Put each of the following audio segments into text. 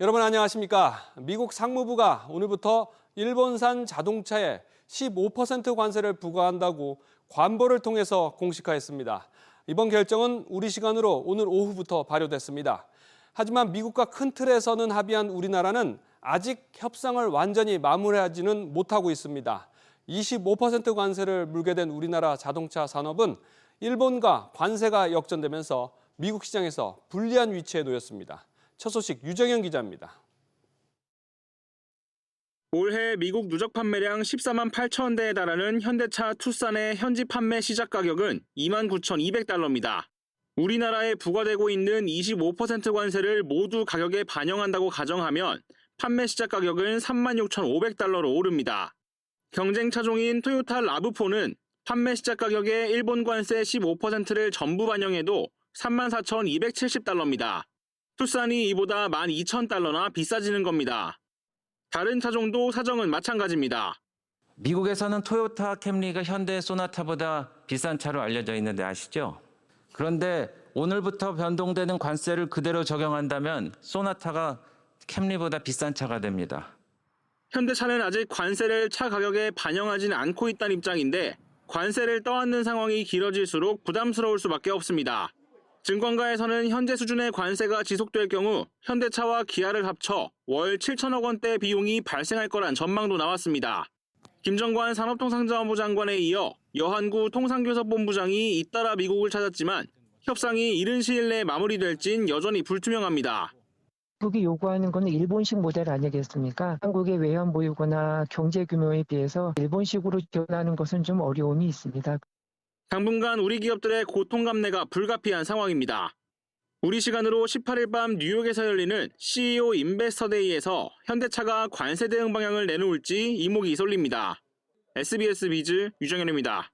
여러분 안녕하십니까? 미국 상무부가 오늘부터 일본산 자동차에 15% 관세를 부과한다고 관보를 통해서 공식화했습니다. 이번 결정은 우리 시간으로 오늘 오후부터 발효됐습니다. 하지만 미국과 큰 틀에서는 합의한 우리나라는 아직 협상을 완전히 마무리하지는 못하고 있습니다. 25% 관세를 물게 된 우리나라 자동차 산업은 일본과 관세가 역전되면서 미국 시장에서 불리한 위치에 놓였습니다. 첫 소식 유정현 기자입니다. 올해 미국 누적 판매량 14만 8천 대에 달하는 현대차 투싼의 현지 판매 시작 가격은 29,200달러입니다. 우리나라에 부과되고 있는 25% 관세를 모두 가격에 반영한다고 가정하면 판매 시작 가격은 36,500달러로 오릅니다. 경쟁 차종인 토요타 라브4는 판매 시작 가격에 일본 관세 15%를 전부 반영해도 34,270달러입니다. 투싼이 이보다 12,000달러나 비싸지는 겁니다. 다른 차종도 사정은 마찬가지입니다. 미국에서는 토요타 캠리가 현대 소나타보다 비싼 차로 알려져 있는데 아시죠? 그런데 오늘부터 변동되는 관세를 그대로 적용한다면 소나타가 캠리보다 비싼 차가 됩니다. 현대차는 아직 관세를 차 가격에 반영하지는 않고 있다는 입장인데 관세를 떠안는 상황이 길어질수록 부담스러울 수밖에 없습니다. 증권가에서는 현재 수준의 관세가 지속될 경우 현대차와 기아를 합쳐 월 7천억 원대 비용이 발생할 거란 전망도 나왔습니다. 김정관 산업통상자원부 장관에 이어 여한구 통상교섭본부장이 잇따라 미국을 찾았지만 협상이 이른 시일 내에 마무리될진 여전히 불투명합니다. 한국이 요구하는 건 일본식 모델 아니겠습니까? 한국의 외환 보유고나 경제 규모에 비해서 일본식으로 지원하는 것은 좀 어려움이 있습니다. 당분간 우리 기업들의 고통 감내가 불가피한 상황입니다. 우리 시간으로 18일 밤 뉴욕에서 열리는 CEO 인베스터데이에서 현대차가 관세 대응 방향을 내놓을지 이목이 쏠립니다. SBS 비즈 유정현입니다.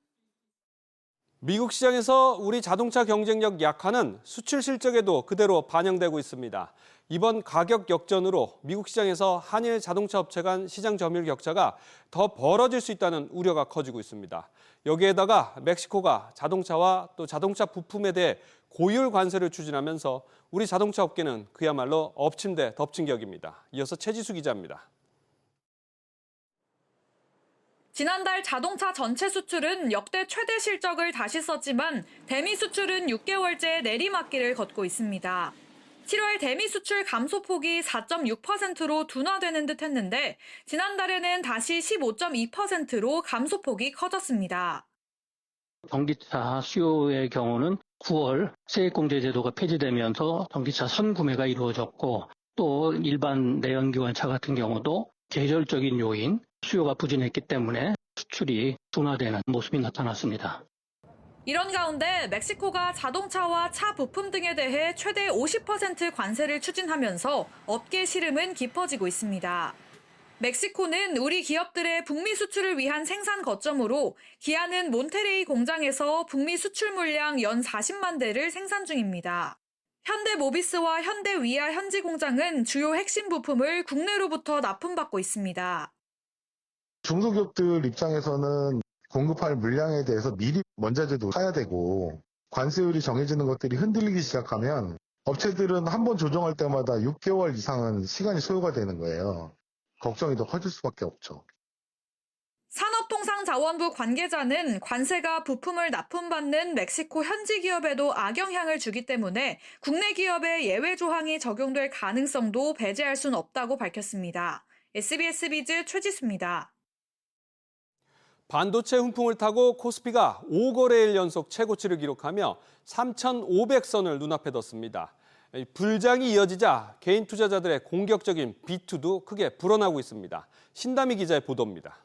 미국 시장에서 우리 자동차 경쟁력 약화는 수출 실적에도 그대로 반영되고 있습니다. 이번 가격 역전으로 미국 시장에서 한일 자동차 업체 간 시장 점유율 격차가 더 벌어질 수 있다는 우려가 커지고 있습니다. 여기에다가 멕시코가 자동차와 또 자동차 부품에 대해 고율 관세를 추진하면서 우리 자동차 업계는 그야말로 엎친 데 덮친 격입니다. 이어서 최지수 기자입니다. 지난달 자동차 전체 수출은 역대 최대 실적을 다시 썼지만 대미 수출은 6개월째 내리막길을 걷고 있습니다. 7월 대미 수출 감소폭이 4.6%로 둔화되는 듯 했는데 지난달에는 다시 15.2%로 감소폭이 커졌습니다. 전기차 수요의 경우는 9월 세액공제 제도가 폐지되면서 전기차 선구매가 이루어졌고 또 일반 내연기관차 같은 경우도 계절적인 요인, 수요가 부진했기 때문에 수출이 둔화되는 모습이 나타났습니다. 이런 가운데 멕시코가 자동차와 차 부품 등에 대해 최대 50% 관세를 추진하면서 업계 시름은 깊어지고 있습니다. 멕시코는 우리 기업들의 북미 수출을 위한 생산 거점으로 기아는 몬테레이 공장에서 북미 수출 물량 연 40만 대를 생산 중입니다. 현대모비스와 현대위아 현지 공장은 주요 핵심 부품을 국내로부터 납품받고 있습니다. 중소기업들 입장에서는 공급할 물량에 대해서 미리 원자재도 사야 되고 관세율이 정해지는 것들이 흔들리기 시작하면 업체들은 한번 조정할 때마다 6개월 이상은 시간이 소요가 되는 거예요. 걱정이 더 커질 수밖에 없죠. 산업통상자원부 관계자는 관세가 부품을 납품받는 멕시코 현지 기업에도 악영향을 주기 때문에 국내 기업의 예외 조항이 적용될 가능성도 배제할 수는 없다고 밝혔습니다. SBS 비즈 최지수입니다. 반도체 훈풍을 타고 코스피가 5거래일 연속 최고치를 기록하며 3,500선을 눈앞에 뒀습니다. 불장이 이어지자 개인 투자자들의 공격적인 비투도 크게 불어나고 있습니다. 신다미 기자의 보도입니다.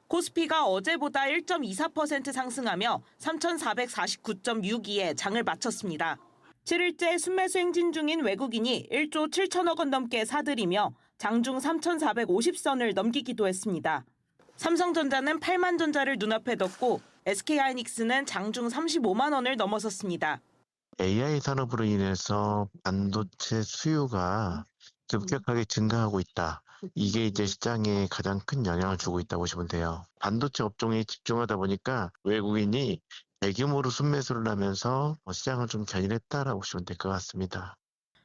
코스피가 어제보다 1.24% 상승하며 3,449.62에 장을 마쳤습니다. 7일째 순매수 행진 중인 외국인이 1조 7천억 원 넘게 사들이며 장중 3,450선을 넘기기도 했습니다. 삼성전자는 8만 전자를 눈앞에 뒀고 SK하이닉스는 장중 35만 원을 넘어섰습니다. AI 산업으로 인해서 반도체 수요가 급격하게 증가하고 있다. 이게 이제 시장에 가장 큰 영향을 주고 있다고 보시면 돼요. 반도체 업종에 집중하다 보니까 외국인이 대규모로 순매수를 하면서 시장을 좀 견인했다라고 보시면 될 것 같습니다.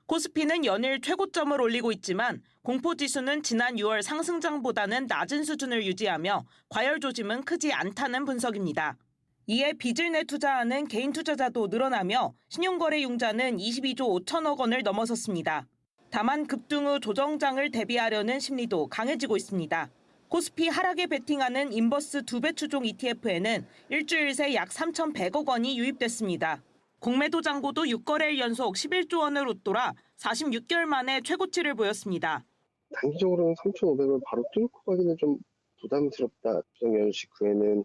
코스피는 연일 최고점을 올리고 있지만 공포지수는 지난 6월 상승장보다는 낮은 수준을 유지하며 과열 조짐은 크지 않다는 분석입니다. 이에 빚을 내 투자하는 개인 투자자도 늘어나며 신용거래 융자는 22조 5천억 원을 넘어섰습니다. 다만 급등 후 조정장을 대비하려는 심리도 강해지고 있습니다. 코스피 하락에 베팅하는 인버스 2배 추종 ETF에는 일주일 새 약 3,100억 원이 유입됐습니다. 공매도 잔고도 6거래일 연속 11조 원을 웃돌아 46개월 만에 최고치를 보였습니다. 단기적으로는 3,500을 바로 뚫고 가기는 좀 부담스럽다. 추정 직후에는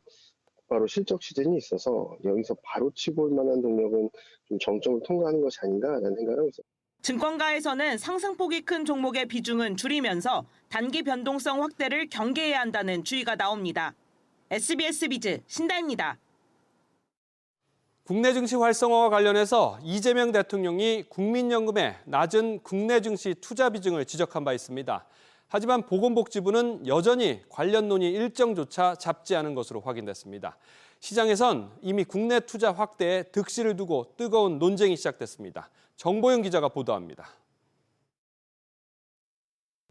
바로 실적 시즌이 있어서 여기서 바로 치고 올 만한 동력은 좀 정점을 통과하는 것이 아닌가라는 생각을 하고 있습니다. 증권가에서는 상승폭이 큰 종목의 비중은 줄이면서 단기 변동성 확대를 경계해야 한다는 주의가 나옵니다. SBS 비즈 신다입니다. 국내 증시 활성화와 관련해서 이재명 대통령이 국민연금의 낮은 국내 증시 투자 비중을 지적한 바 있습니다. 하지만 보건복지부는 여전히 관련 논의 일정조차 잡지 않은 것으로 확인됐습니다. 시장에선 이미 국내 투자 확대에 득실을 두고 뜨거운 논쟁이 시작됐습니다. 정보영 기자가 보도합니다.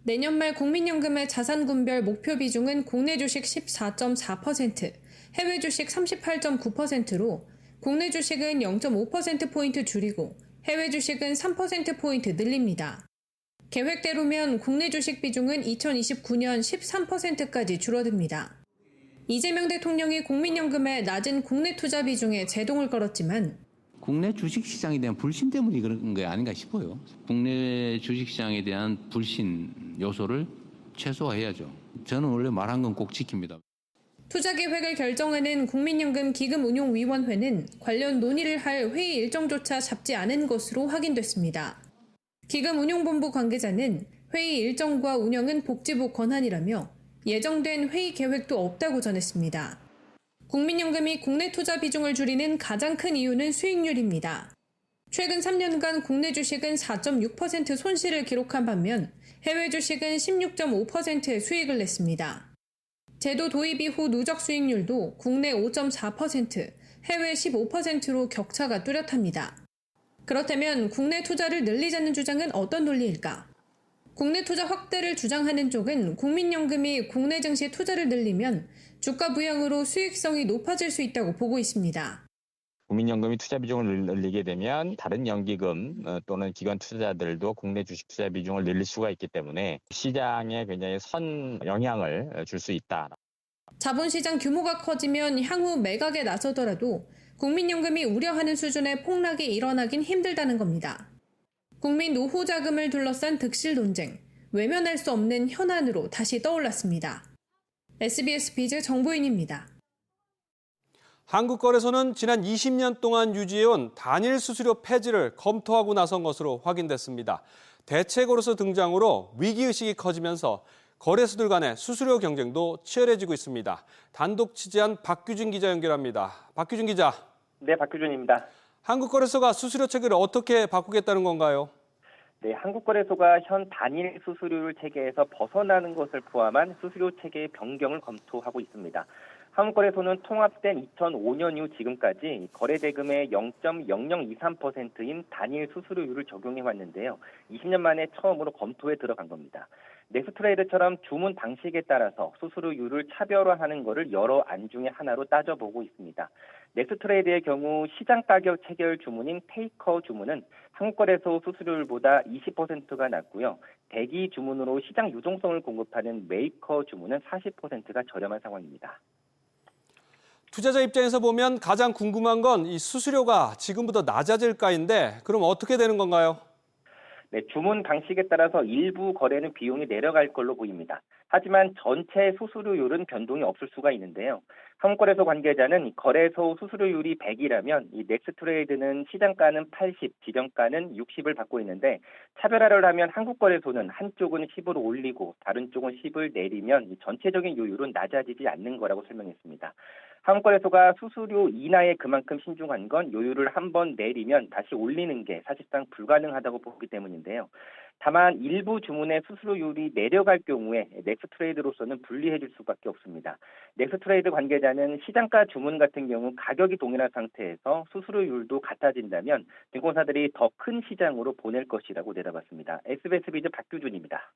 내년 말 국민연금의 자산군별 목표 비중은 국내 주식 14.4%, 해외 주식 38.9%로 국내 주식은 0.5%포인트 줄이고 해외 주식은 3%포인트 늘립니다. 계획대로면 국내 주식 비중은 2029년 13%까지 줄어듭니다. 이재명 대통령이 국민연금의 낮은 국내 투자 비중에 제동을 걸었지만 국내 주식시장에 대한 불신 때문이 그런 게 아닌가 싶어요. 국내 주식시장에 대한 불신 요소를 최소화해야죠. 저는 원래 말한 건 꼭 지킵니다. 투자 계획을 결정하는 국민연금 기금운용위원회는 관련 논의를 할 회의 일정조차 잡지 않은 것으로 확인됐습니다. 기금운용본부 관계자는 회의 일정과 운영은 복지부 권한이라며 예정된 회의 계획도 없다고 전했습니다. 국민연금이 국내 투자 비중을 줄이는 가장 큰 이유는 수익률입니다. 최근 3년간 국내 주식은 4.6% 손실을 기록한 반면 해외 주식은 16.5%의 수익을 냈습니다. 제도 도입 이후 누적 수익률도 국내 5.4%, 해외 15%로 격차가 뚜렷합니다. 그렇다면 국내 투자를 늘리자는 주장은 어떤 논리일까? 국내 투자 확대를 주장하는 쪽은 국민연금이 국내 증시 투자를 늘리면 주가 부양으로 수익성이 높아질 수 있다고 보고 있습니다. 국민연금이 투자 비중을 늘리게 되면 다른 연기금 또는 기관 투자자들도 국내 주식 투자 비중을 늘릴 수가 있기 때문에 시장에 굉장히 선 영향을 줄 수 있다. 자본시장 규모가 커지면 향후 매각에 나서더라도 국민연금이 우려하는 수준의 폭락이 일어나긴 힘들다는 겁니다. 국민 노후 자금을 둘러싼 득실 논쟁, 외면할 수 없는 현안으로 다시 떠올랐습니다. SBS 비즈 정보인입니다. 한국거래소는 지난 20년 동안 유지해온 단일 수수료 폐지를 검토하고 나선 것으로 확인됐습니다. 대체거래소 등장으로 위기의식이 커지면서 거래소들 간의 수수료 경쟁도 치열해지고 있습니다. 단독 취재한 박규준 기자 연결합니다. 박규준 기자. 네, 박규준입니다. 한국거래소가 수수료 체계를 어떻게 바꾸겠다는 건가요? 네, 한국거래소가 현 단일 수수료율 체계에서 벗어나는 것을 포함한 수수료 체계의 변경을 검토하고 있습니다. 한국거래소는 통합된 2005년 이후 지금까지 거래대금의 0.0023%인 단일 수수료율을 적용해 왔는데요. 20년 만에 처음으로 검토에 들어간 겁니다. 넥스트레이드처럼 주문 방식에 따라서 수수료율을 차별화하는 것을 여러 안 중에 하나로 따져보고 있습니다. 넥스트레이드의 경우 시장 가격 체결 주문인 테이커 주문은 한국거래소 수수료율보다 20%가 낮고요. 대기 주문으로 시장 유동성을 공급하는 메이커 주문은 40%가 저렴한 상황입니다. 투자자 입장에서 보면 가장 궁금한 건 이 수수료가 지금보다 낮아질까인데 그럼 어떻게 되는 건가요? 네, 주문 방식에 따라서 일부 거래는 비용이 내려갈 걸로 보입니다. 하지만 전체 수수료율은 변동이 없을 수가 있는데요. 한국거래소 관계자는 거래소 수수료율이 100이라면 이 넥스트레이드는 시장가는 80, 지정가는 60을 받고 있는데 차별화를 하면 한국거래소는 한쪽은 10으로 올리고 다른 쪽은 10을 내리면 이 전체적인 요율은 낮아지지 않는 거라고 설명했습니다. 한국거래소가 수수료 인하에 그만큼 신중한 건 요율을 한번 내리면 다시 올리는 게 사실상 불가능하다고 보기 때문인데요. 다만 일부 주문의 수수료율이 내려갈 경우에 넥스트레이드로서는 불리해질 수밖에 없습니다. 넥스트레이드 관계자는 시장가 주문 같은 경우 가격이 동일한 상태에서 수수료율도 같아진다면 증권사들이 더 큰 시장으로 보낼 것이라고 내다봤습니다. SBS 비즈 박규준입니다.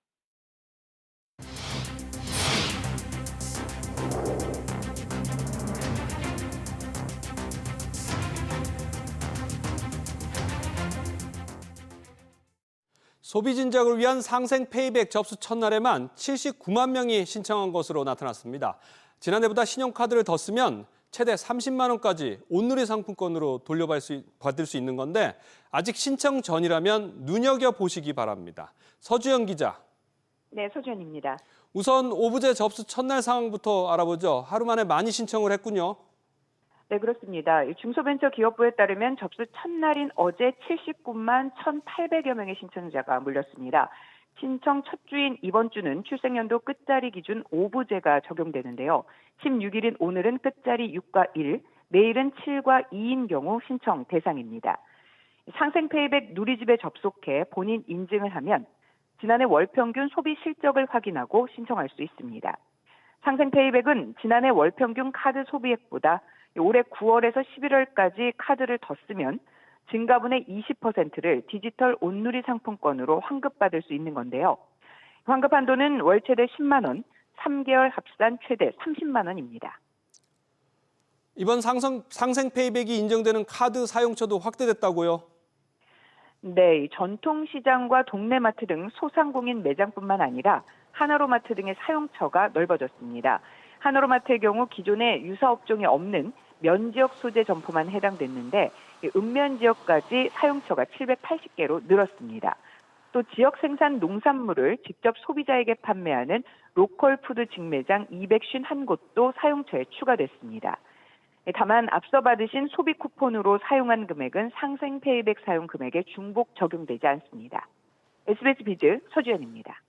소비 진작을 위한 상생 페이백 접수 첫날에만 79만 명이 신청한 것으로 나타났습니다. 지난해보다 신용카드를 더 쓰면 최대 30만 원까지 온누리 상품권으로 돌려받을 수 있는 건데 아직 신청 전이라면 눈여겨보시기 바랍니다. 서주영 기자. 네, 서주연입니다. 우선 오부제 접수 첫날 상황부터 알아보죠. 하루 만에 많이 신청을 했군요. 네, 그렇습니다. 중소벤처기업부에 따르면 접수 첫날인 어제 79만 1,800여 명의 신청자가 몰렸습니다. 신청 첫 주인 이번 주는 출생연도 끝자리 기준 오부제가 적용되는데요. 16일인 오늘은 끝자리 6과 1, 내일은 7과 2인 경우 신청 대상입니다. 상생페이백 누리집에 접속해 본인 인증을 하면 지난해 월평균 소비 실적을 확인하고 신청할 수 있습니다. 상생페이백은 지난해 월평균 카드 소비액보다 올해 9월에서 11월까지 카드를 더 쓰면 증가분의 20%를 디지털 온누리 상품권으로 환급받을 수 있는 건데요. 환급 한도는 월 최대 10만 원, 3개월 합산 최대 30만 원입니다. 이번 상생 페이백이 인정되는 카드 사용처도 확대됐다고요? 네, 전통시장과 동네마트 등 소상공인 매장뿐만 아니라 하나로마트 등의 사용처가 넓어졌습니다. 하나로마트의 경우 기존에 유사업종이 없는 면지역 소재 점포만 해당됐는데 읍면지역까지 사용처가 780개로 늘었습니다. 또 지역 생산 농산물을 직접 소비자에게 판매하는 로컬푸드 직매장 251곳도 사용처에 추가됐습니다. 다만 앞서 받으신 소비 쿠폰으로 사용한 금액은 상생 페이백 사용 금액에 중복 적용되지 않습니다. SBS 비즈 서주연입니다.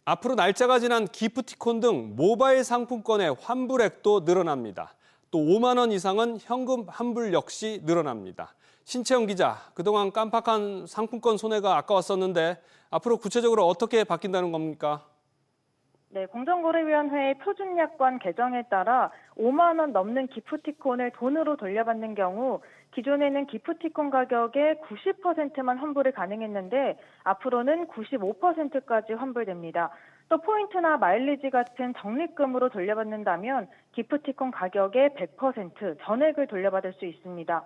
앞으로 날짜가 지난 기프티콘 등 모바일 상품권의 환불액도 늘어납니다. 또 5만 원 이상은 현금 환불 역시 늘어납니다. 신채영 기자, 그동안 깜빡한 상품권 손해가 아까웠었는데 앞으로 구체적으로 어떻게 바뀐다는 겁니까? 네, 공정거래위원회의 표준약관 개정에 따라 5만 원 넘는 기프티콘을 돈으로 돌려받는 경우 기존에는 기프티콘 가격의 90%만 환불이 가능했는데 앞으로는 95%까지 환불됩니다. 또 포인트나 마일리지 같은 적립금으로 돌려받는다면 기프티콘 가격의 100% 전액을 돌려받을 수 있습니다.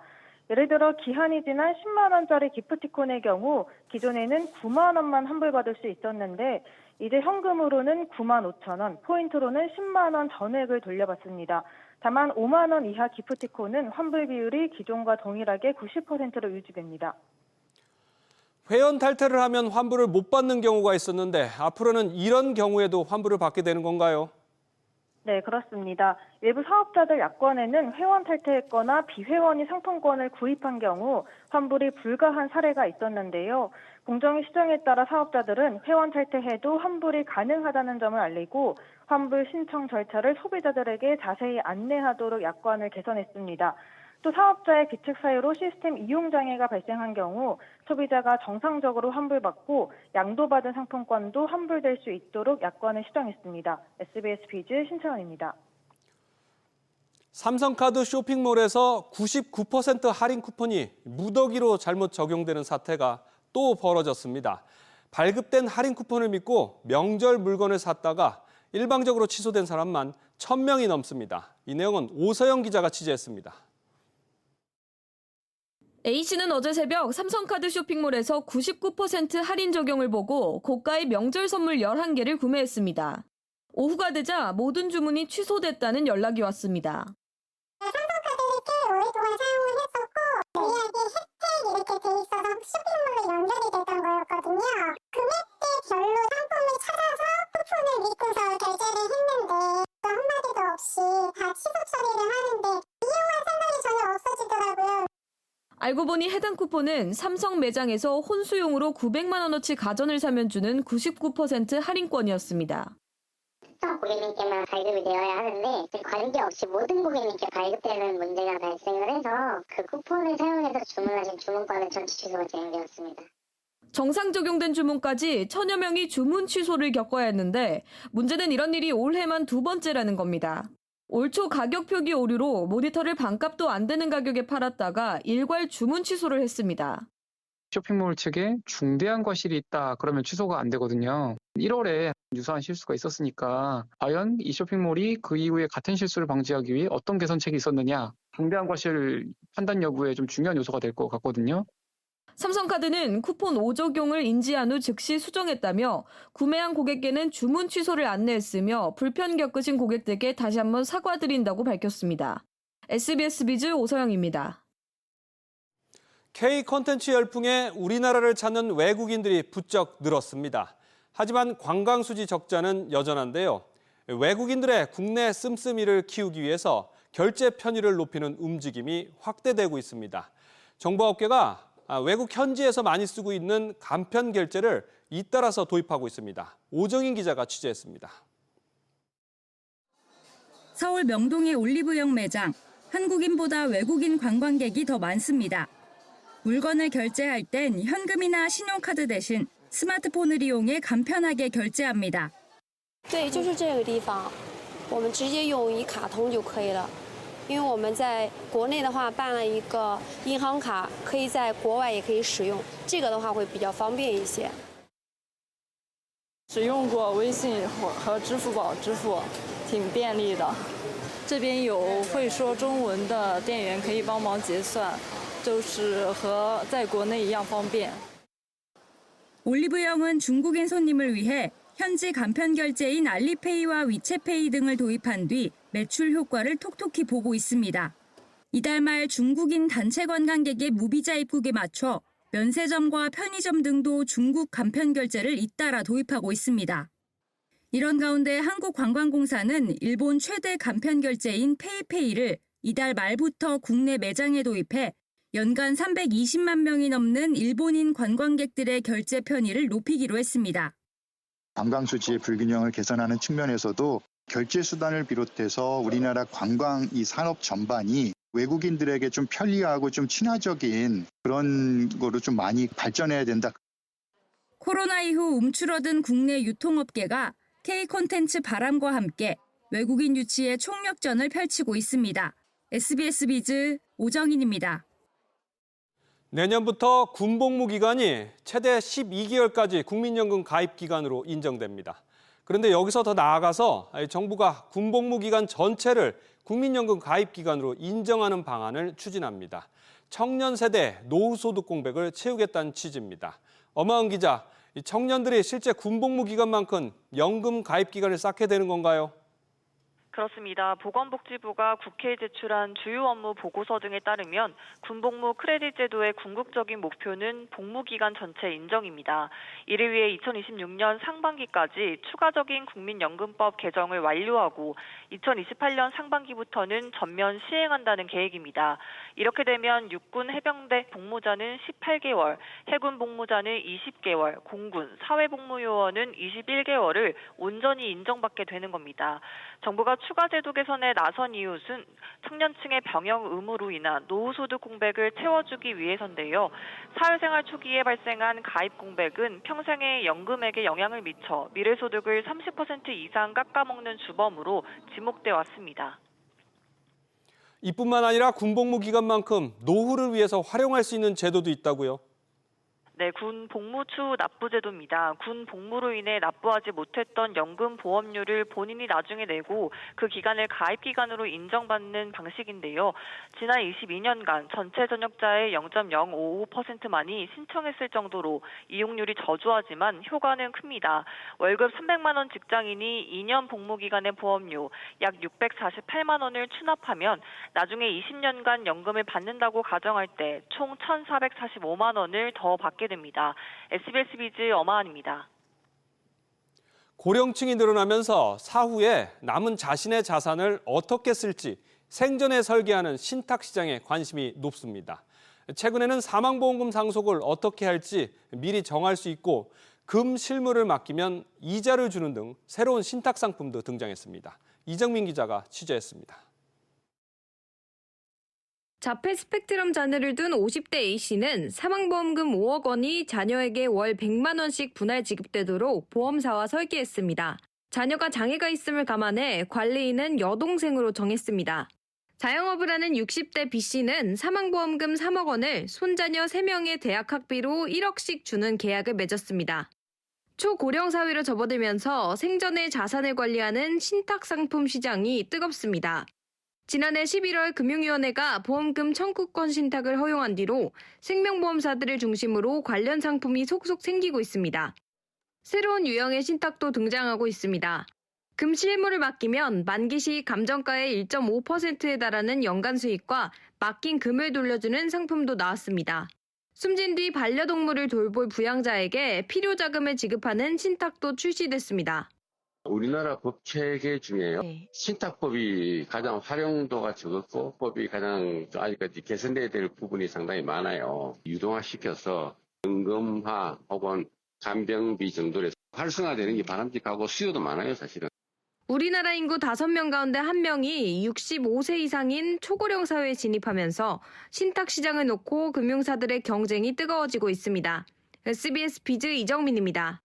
예를 들어 기한이 지난 10만 원짜리 기프티콘의 경우 기존에는 9만 원만 환불받을 수 있었는데 이제 현금으로는 9만 5천 원, 포인트로는 10만 원 전액을 돌려받습니다. 다만 5만 원 이하 기프티콘은 환불 비율이 기존과 동일하게 90%로 유지됩니다. 회원 탈퇴를 하면 환불을 못 받는 경우가 있었는데 앞으로는 이런 경우에도 환불을 받게 되는 건가요? 네, 그렇습니다. 일부 사업자들 야권에는 회원 탈퇴했거나 비회원이 상품권을 구입한 경우 환불이 불가한 사례가 있었는데요. 공정위 시정에 따라 사업자들은 회원 탈퇴해도 환불이 가능하다는 점을 알리고 환불 신청 절차를 소비자들에게 자세히 안내하도록 약관을 개선했습니다. 또 사업자의 규칙 사유로 시스템 이용 장애가 발생한 경우 소비자가 정상적으로 환불받고 양도받은 상품권도 환불될 수 있도록 약관을 시정했습니다. SBS 비즈 신채원입니다. 삼성카드 쇼핑몰에서 99% 할인 쿠폰이 무더기로 잘못 적용되는 사태가 또 벌어졌습니다. 발급된 할인 쿠폰을 믿고 명절 물건을 샀다가 일방적으로 취소된 사람만 1,000명이 넘습니다. 이 내용은 오서영 기자가 취재했습니다. A씨는 어제 새벽 삼성카드 쇼핑몰에서 99% 할인 적용을 보고 고가의 명절 선물 11개를 구매했습니다. 오후가 되자 모든 주문이 취소됐다는 연락이 왔습니다. 삼성카드를 꽤 오랫동안 사용을 했었고 예약이 혜택 이렇게 돼 있어서 쇼핑몰로 연결이 되던 거였거든요. 금액대별로 상품을 찾아서 쿠폰을 믿고서 결제를 했는데 한마디도 없이 다 취소 처리를 하는데 이용할 생각이 전혀 없어지더라고요. 알고 보니 해당 쿠폰은 삼성 매장에서 혼수용으로 900만 원어치 가전을 사면 주는 99% 할인권이었습니다. 특정 고객님께만 발급이 되어야 하는데 관계없이 모든 고객님께 발급되는 문제가 발생을 해서 그 쿠폰을 사용해서 주문하신 주문권은 전체 취소가 진행되었습니다. 정상 적용된 주문까지 1000여 명이 주문 취소를 겪어야 했는데 문제는 이런 일이 올해만 2번째라는 겁니다. 올 초 가격 표기 오류로 모니터를 반값도 안 되는 가격에 팔았다가 일괄 주문 취소를 했습니다. 쇼핑몰 측에 중대한 과실이 있다 그러면 취소가 안 되거든요. 1월에 유사한 실수가 있었으니까 과연 이 쇼핑몰이 그 이후에 같은 실수를 방지하기 위해 어떤 개선책이 있었느냐, 중대한 과실 판단 여부에 좀 중요한 요소가 될 것 같거든요. 삼성카드는 쿠폰 오적용을 인지한 후 즉시 수정했다며 구매한 고객께는 주문 취소를 안내했으며 불편 겪으신 고객들께 다시 한번 사과드린다고 밝혔습니다. SBS 비즈 오서영입니다. K 콘텐츠 열풍에 우리나라를 찾는 외국인들이 부쩍 늘었습니다. 하지만 관광 수지 적자는 여전한데요. 외국인들의 국내 씀씀이를 키우기 위해서 결제 편의를 높이는 움직임이 확대되고 있습니다. 정보업계가 외국 현지에서 많이 쓰고 있는 간편 결제를 잇따라서 도입하고 있습니다. 오정인 기자가 취재했습니다. 서울 명동의 올리브영 매장. 한국인보다 외국인 관광객이 더 많습니다. 물건을 결제할 땐 현금이나 신용카드 대신 스마트폰을 이용해 간편하게 결제합니다. 对，就是这个地方，我们直接用一卡通就可以了。因为我们在国内的话办了一个银行卡，可以在国外也可以使用，这个的话会比较方便一些。使用过微信和支付宝支付，挺便利的。这边有会说中文的店员可以帮忙结算，就是和在国内一样方便。 올리브영은 중국인 손님을 위해 현지 간편 결제인 알리페이와 위챗페이 등을 도입한 뒤 매출 효과를 톡톡히 보고 있습니다. 이달 말 중국인 단체 관광객의 무비자 입국에 맞춰 면세점과 편의점 등도 중국 간편 결제를 잇따라 도입하고 있습니다. 이런 가운데 한국관광공사는 일본 최대 간편 결제인 페이페이를 이달 말부터 국내 매장에 도입해 연간 320만 명이 넘는 일본인 관광객들의 결제 편의를 높이기로 했습니다. 관광 수지의 불균형을 개선하는 측면에서도 결제 수단을 비롯해서 우리나라 관광 이 산업 전반이 외국인들에게 좀 편리하고 좀 친화적인 그런 거로 좀 많이 발전해야 된다. 코로나 이후 움츠러든 국내 유통업계가 K 콘텐츠 바람과 함께 외국인 유치에 총력전을 펼치고 있습니다. SBS 비즈 오정인입니다. 내년부터 군복무 기간이 최대 12개월까지 국민연금 가입 기간으로 인정됩니다. 그런데 여기서 더 나아가서 정부가 군복무 기간 전체를 국민연금 가입 기간으로 인정하는 방안을 추진합니다. 청년 세대 노후소득 공백을 채우겠다는 취지입니다. 엄하은 기자, 청년들이 실제 군복무 기간만큼 연금 가입 기간을 쌓게 되는 건가요? 그렇습니다. 보건복지부가 국회에 제출한 주요 업무 보고서 등에 따르면 군복무 크레딧 제도의 궁극적인 목표는 복무기간 전체 인정입니다. 이를 위해 2026년 상반기까지 추가적인 국민연금법 개정을 완료하고 2028년 상반기부터는 전면 시행한다는 계획입니다. 이렇게 되면 육군 해병대 복무자는 18개월, 해군 복무자는 20개월, 공군, 사회복무요원은 21개월을 온전히 인정받게 되는 겁니다. 정부가 추가 제도 개선에 나선 이유는 청년층의 병역 의무로 인한 노후소득 공백을 채워주기 위해서인데요. 사회생활 초기에 발생한 가입 공백은 평생의 연금액에 영향을 미쳐 미래소득을 30% 이상 깎아먹는 주범으로 지목돼 왔습니다. 이뿐만 아니라 군복무 기간만큼 노후를 위해서 활용할 수 있는 제도도 있다고요? 네, 군 복무추 납부제도입니다. 군 복무로 인해 납부하지 못했던 연금 보험료를 본인이 나중에 내고 그 기간을 가입 기간으로 인정받는 방식인데요. 지난 22년간 전체 전역자의 0.055%만이 신청했을 정도로 이용률이 저조하지만 효과는 큽니다. 월급 300만 원 직장인이 2년 복무 기간의 보험료 약 648만 원을 추납하면 나중에 20년간 연금을 받는다고 가정할 때 총 1,445만 원을 더 받게 됩니다. SBS 비즈 엄하은입니다. 고령층이 늘어나면서 사후에 남은 자신의 자산을 어떻게 쓸지 생전에 설계하는 신탁 시장에 관심이 높습니다. 최근에는 사망보험금 상속을 어떻게 할지 미리 정할 수 있고 금 실물을 맡기면 이자를 주는 등 새로운 신탁 상품도 등장했습니다. 이정민 기자가 취재했습니다. 자폐 스펙트럼 자녀를 둔 50대 A씨는 사망보험금 5억 원이 자녀에게 월 100만 원씩 분할 지급되도록 보험사와 설계했습니다. 자녀가 장애가 있음을 감안해 관리인은 여동생으로 정했습니다. 자영업을 하는 60대 B씨는 사망보험금 3억 원을 손자녀 3명의 대학 학비로 1억씩 주는 계약을 맺었습니다. 초고령 사회로 접어들면서 생전의 자산을 관리하는 신탁상품 시장이 뜨겁습니다. 지난해 11월 금융위원회가 보험금 청구권 신탁을 허용한 뒤로 생명보험사들을 중심으로 관련 상품이 속속 생기고 있습니다. 새로운 유형의 신탁도 등장하고 있습니다. 금 실물을 맡기면 만기 시 감정가의 1.5%에 달하는 연간 수익과 맡긴 금을 돌려주는 상품도 나왔습니다. 숨진 뒤 반려동물을 돌볼 부양자에게 필요자금을 지급하는 신탁도 출시됐습니다. 우리나라 법 체계 중에요. 신탁법이 가장 활용도가 적었고 법이 가장 아직까지 개선돼야 될 부분이 상당히 많아요. 유동화시켜서 연금화 혹은 간병비 정도로 활성화되는 게 바람직하고 수요도 많아요, 사실은. 우리나라 인구 5명 가운데 1명이 65세 이상인 초고령 사회에 진입하면서 신탁 시장을 놓고 금융사들의 경쟁이 뜨거워지고 있습니다. SBS 비즈 이정민입니다.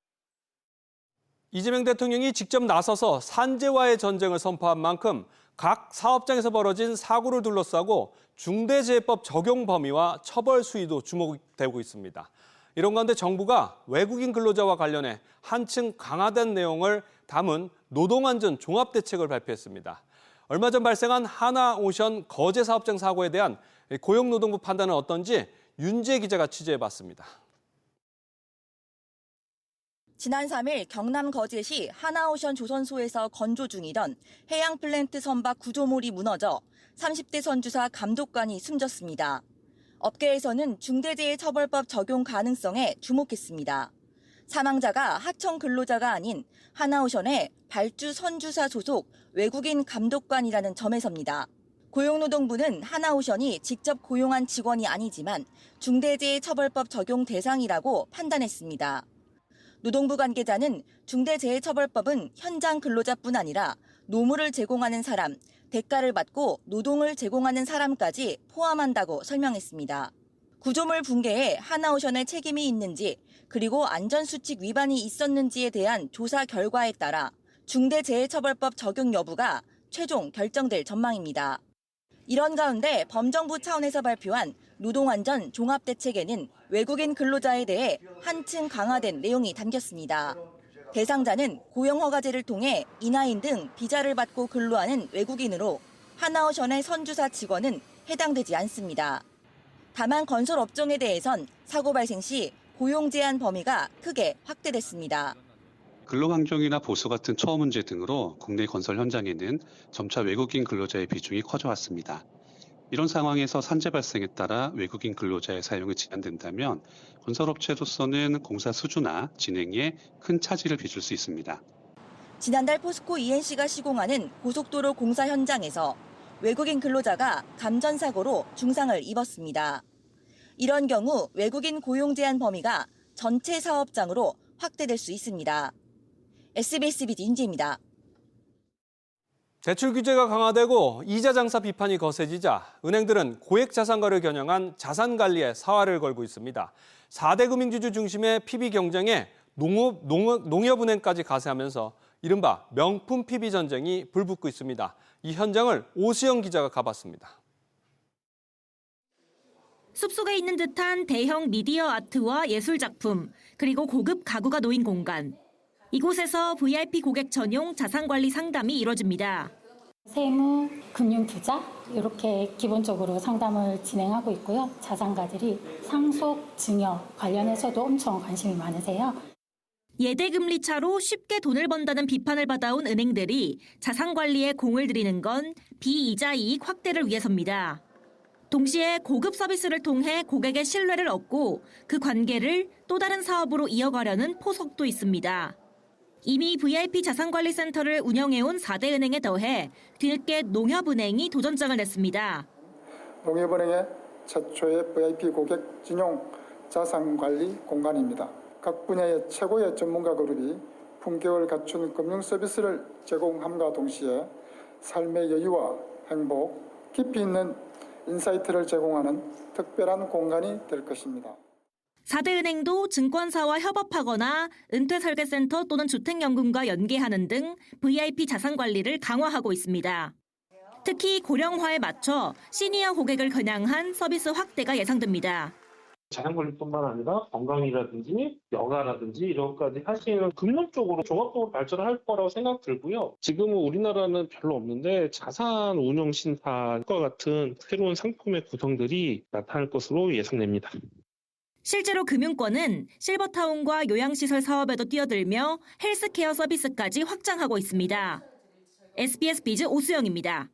이재명 대통령이 직접 나서서 산재와의 전쟁을 선포한 만큼 각 사업장에서 벌어진 사고를 둘러싸고 중대재해법 적용 범위와 처벌 수위도 주목되고 있습니다. 이런 가운데 정부가 외국인 근로자와 관련해 한층 강화된 내용을 담은 노동안전 종합대책을 발표했습니다. 얼마 전 발생한 하나오션 거제 사업장 사고에 대한 고용노동부 판단은 어떤지 윤재 기자가 취재해봤습니다. 지난 3일 경남 거제시 하나오션 조선소에서 건조 중이던 해양 플랜트 선박 구조물이 무너져 30대 선주사 감독관이 숨졌습니다. 업계에서는 중대재해처벌법 적용 가능성에 주목했습니다. 사망자가 하청 근로자가 아닌 하나오션의 발주 선주사 소속 외국인 감독관이라는 점에서입니다. 고용노동부는 하나오션이 직접 고용한 직원이 아니지만 중대재해처벌법 적용 대상이라고 판단했습니다. 노동부 관계자는 중대재해처벌법은 현장 근로자뿐 아니라 노무를 제공하는 사람, 대가를 받고 노동을 제공하는 사람까지 포함한다고 설명했습니다. 구조물 붕괴에 하나오션의 책임이 있는지 그리고 안전수칙 위반이 있었는지에 대한 조사 결과에 따라 중대재해처벌법 적용 여부가 최종 결정될 전망입니다. 이런 가운데 범정부 차원에서 발표한 노동안전 종합대책에는 외국인 근로자에 대해 한층 강화된 내용이 담겼습니다. 대상자는 고용허가제를 통해 인하인 등 비자를 받고 근로하는 외국인으로 하나오션의 선주사 직원은 해당되지 않습니다. 다만 건설업종에 대해선 사고 발생 시 고용 제한 범위가 크게 확대됐습니다. 근로환경이나 보수 같은 처우 문제 등으로 국내 건설 현장에는 점차 외국인 근로자의 비중이 커져왔습니다. 이런 상황에서 산재 발생에 따라 외국인 근로자의 사용이 제한된다면 건설업체로서는 공사 수주나 진행에 큰 차질을 빚을 수 있습니다. 지난달 포스코 ENC가 시공하는 고속도로 공사 현장에서 외국인 근로자가 감전사고로 중상을 입었습니다. 이런 경우 외국인 고용 제한 범위가 전체 사업장으로 확대될 수 있습니다. SBS 비즈 윤지입니다. 대출 규제가 강화되고 이자 장사 비판이 거세지자 은행들은 고액 자산가를 겨냥한 자산 관리에 사활을 걸고 있습니다. 4대 금융지주 중심의 PB 경쟁에 농협은행까지 가세하면서 이른바 명품 PB 전쟁이 불붙고 있습니다. 이 현장을 오수영 기자가 가봤습니다. 숲속에 있는 듯한 대형 미디어 아트와 예술 작품, 그리고 고급 가구가 놓인 공간. 이곳에서 VIP 고객 전용 자산관리 상담이 이뤄집니다. 세무, 금융투자 이렇게 기본적으로 상담을 진행하고 있고요. 자산가들이 상속, 증여 관련해서도 엄청 관심이 많으세요. 예대금리 차로 쉽게 돈을 번다는 비판을 받아온 은행들이 자산관리에 공을 들이는 건 비이자 이익 확대를 위해서입니다. 동시에 고급 서비스를 통해 고객의 신뢰를 얻고 그 관계를 또 다른 사업으로 이어가려는 포석도 있습니다. 이미 VIP 자산관리센터를 운영해온 4대 은행에 더해 뒤늦게 농협은행이 도전장을 냈습니다. 농협은행의 최초의 VIP 고객 진용 자산관리 공간입니다. 각 분야의 최고의 전문가 그룹이 품격을 갖춘 금융 서비스를 제공함과 동시에 삶의 여유와 행복, 깊이 있는 인사이트를 제공하는 특별한 공간이 될 것입니다. 4대 은행도 증권사와 협업하거나 은퇴설계센터 또는 주택연금과 연계하는 등 VIP 자산 관리를 강화하고 있습니다. 특히 고령화에 맞춰 시니어 고객을 겨냥한 서비스 확대가 예상됩니다. 자산관리뿐만 아니라 건강이라든지 여가라든지 이런 것까지 하시는 금융 쪽으로 종합적으로 발전할 거라고 생각 들고요. 지금은 우리나라는 별로 없는데 자산 운용 신탁과 같은 새로운 상품의 구성들이 나타날 것으로 예상됩니다. 실제로 금융권은 실버타운과 요양시설 사업에도 뛰어들며 헬스케어 서비스까지 확장하고 있습니다. SBS 비즈 오수영입니다.